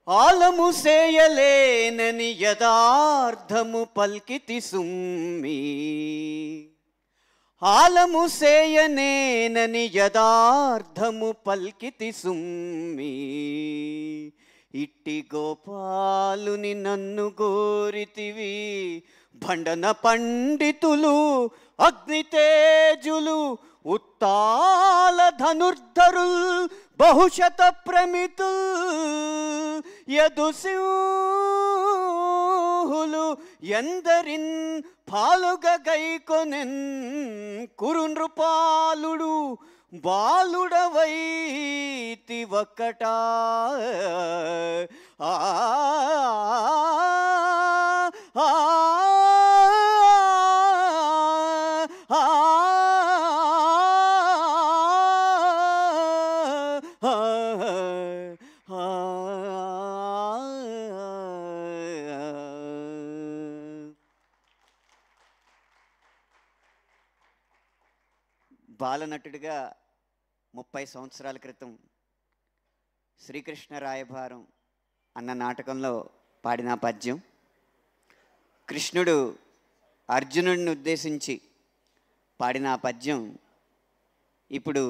ఆలము సేయలేనని యదార్థము పల్కితి సుమ్మి, ఆలము సేయనేనని యదార్థము పల్కితి సుమ్మి, ఇట్టి గోపాలుని నన్ను గోరితివి భండన పండితులు అగ్నితేజులు ఉత్తాల ధనుర్ధరుల్ బహుశత ప్రమితుల్ యదుసింహులు ఎందరిన్ పాలుగ గైకొనెన్ కురు నృపాలుడు బాలుడవైతి ఒక్కటా ఆ బాలనటుడిగా 30 సంవత్సరాల క్రితం శ్రీకృష్ణ రాయభారం అన్న నాటకంలో పాడిన పద్యం. కృష్ణుడు అర్జునుడిని ఉద్దేశించి పాడిన పద్యం ఇప్పుడు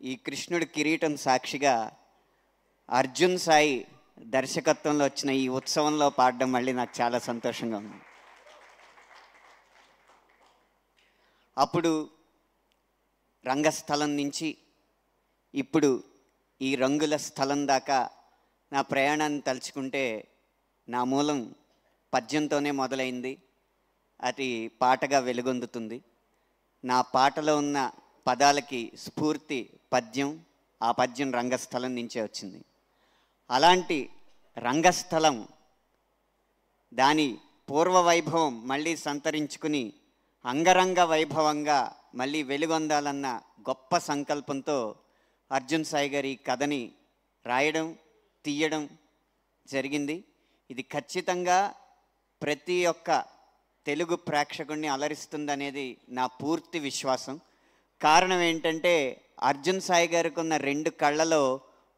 ఈ కృష్ణుడి కిరీటం సాక్షిగా అర్జున్ సాయి దర్శకత్వంలో వచ్చిన ఈ ఉత్సవంలో పాడడం మళ్ళీ నాకు చాలా సంతోషంగా ఉంది. అప్పుడు రంగస్థలం నుంచి ఇప్పుడు ఈ రంగుల స్థలం దాకా నా ప్రయాణాన్ని తలుచుకుంటే నా మూలం పద్యంతోనే మొదలైంది, అది పాటగా వెలుగొందుతుంది. నా పాటలో ఉన్న పదాలకి స్ఫూర్తి పద్యం, ఆ పద్యం రంగస్థలం నుంచే వచ్చింది. అలాంటి రంగస్థలం దాని పూర్వ వైభవం మళ్ళీ సంతరించుకుని అంగరంగ వైభవంగా మళ్ళీ వెలుగొందాలన్న గొప్ప సంకల్పంతో అర్జున్ సాయి గారి కథని రాయడం తీయడం జరిగింది. ఇది ఖచ్చితంగా ప్రతి ఒక్క తెలుగు ప్రేక్షకుడిని అలరిస్తుందనేది నా పూర్తి విశ్వాసం. కారణం ఏంటంటే అర్జున్ సాయి గారికి ఉన్న 2 కళ్ళలో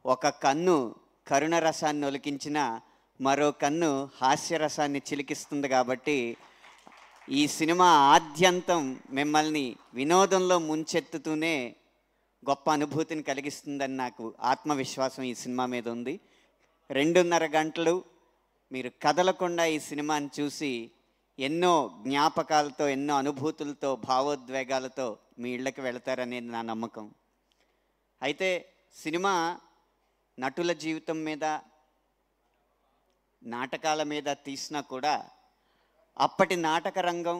ఒక కన్ను కరుణ రసాన్ని ఒలికించిన మరో కన్ను హాస్యరసాన్ని చిలికిస్తుంది. కాబట్టి ఈ సినిమా ఆద్యంతం మిమ్మల్ని వినోదంలో ముంచెత్తుతూనే గొప్ప అనుభూతిని కలిగిస్తుందని నాకు ఆత్మవిశ్వాసం ఈ సినిమా మీద ఉంది. 2.5 గంటలు మీరు కదలకుండా ఈ సినిమాని చూసి ఎన్నో జ్ఞాపకాలతో, ఎన్నో అనుభూతులతో, భావోద్వేగాలతో మీ ఇళ్ళకి వెళతారనేది నా నమ్మకం. అయితే సినిమా నటుల జీవితం మీద, నాటకాల మీద తీసినా కూడా అప్పటి నాటక రంగం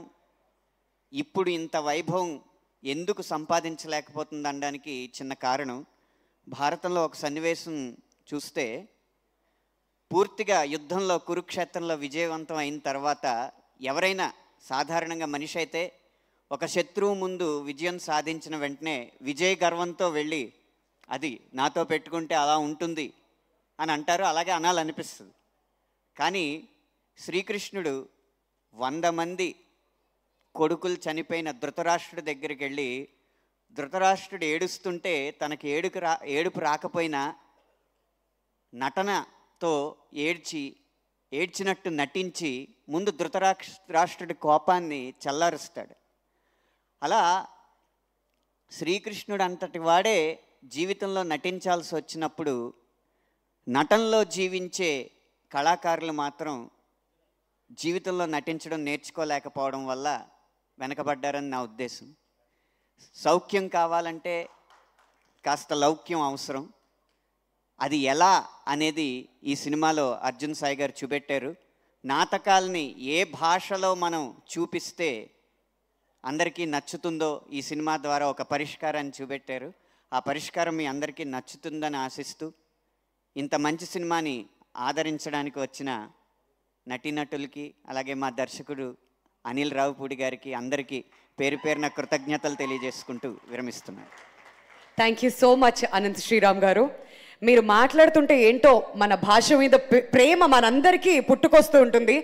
ఇప్పుడు ఇంత వైభవం ఎందుకు సంపాదించలేకపోతుంది అనడానికి చిన్న కారణం. భారతంలో ఒక సన్నివేశం చూస్తే, పూర్తిగా యుద్ధంలో కురుక్షేత్రంలో విజయవంతం అయిన తర్వాత ఎవరైనా సాధారణంగా మనిషి అయితే ఒక శత్రువు ముందు విజయం సాధించిన వెంటనే విజయ గర్వంతో వెళ్ళి అది నాతో పెట్టుకుంటే అలా ఉంటుంది అని అంటారు, అలాగే అనాలనిపిస్తుంది. కానీ శ్రీకృష్ణుడు 100 మంది కొడుకులు చనిపోయిన ధృతరాష్ట్రుడి దగ్గరికి వెళ్ళి, ధృతరాష్ట్రుడు ఏడుస్తుంటే తనకి ఏడుపు రాకపోయినా నటనతో ఏడ్చినట్టు నటించి ముందు ధృతరాష్ట్రుడి కోపాన్ని చల్లారుస్తాడు. అలా శ్రీకృష్ణుడు అంతటి వాడే జీవితంలో నటించాల్సి వచ్చినప్పుడు నటనలో జీవించే కళాకారులు మాత్రం జీవితంలో నటించడం నేర్చుకోలేకపోవడం వల్ల వెనకబడ్డారని నా ఉద్దేశం. సౌఖ్యం కావాలంటే కాస్త లౌక్యం అవసరం. అది ఎలా అనేది ఈ సినిమాలో అర్జున్ సాయి గారు చూపెట్టారు. నాటకాల్ని ఏ భాషలో మనం చూపిస్తే అందరికీ నచ్చుతుందో ఈ సినిమా ద్వారా ఒక పరిష్కారాన్ని చూపెట్టారు. ఆ పరిష్కారం మీ అందరికీ నచ్చుతుందని ఆశిస్తూ, ఇంత మంచి సినిమాని ఆదరించడానికి వచ్చిన నటీనటులకి, అలాగే మా దర్శకుడు అనిల్ రావుపూడి గారికి అందరికీ పేరు పేరున కృతజ్ఞతలు తెలియజేసుకుంటూ విరమిస్తున్నాను. Thank you so much Anant Sriram గారు. మీరు మాట్లాడుతుంటే ఏంటో మన భాష మీద ప్రేమ మనందరికీ పుట్టుకొస్తూ ఉంటుంది.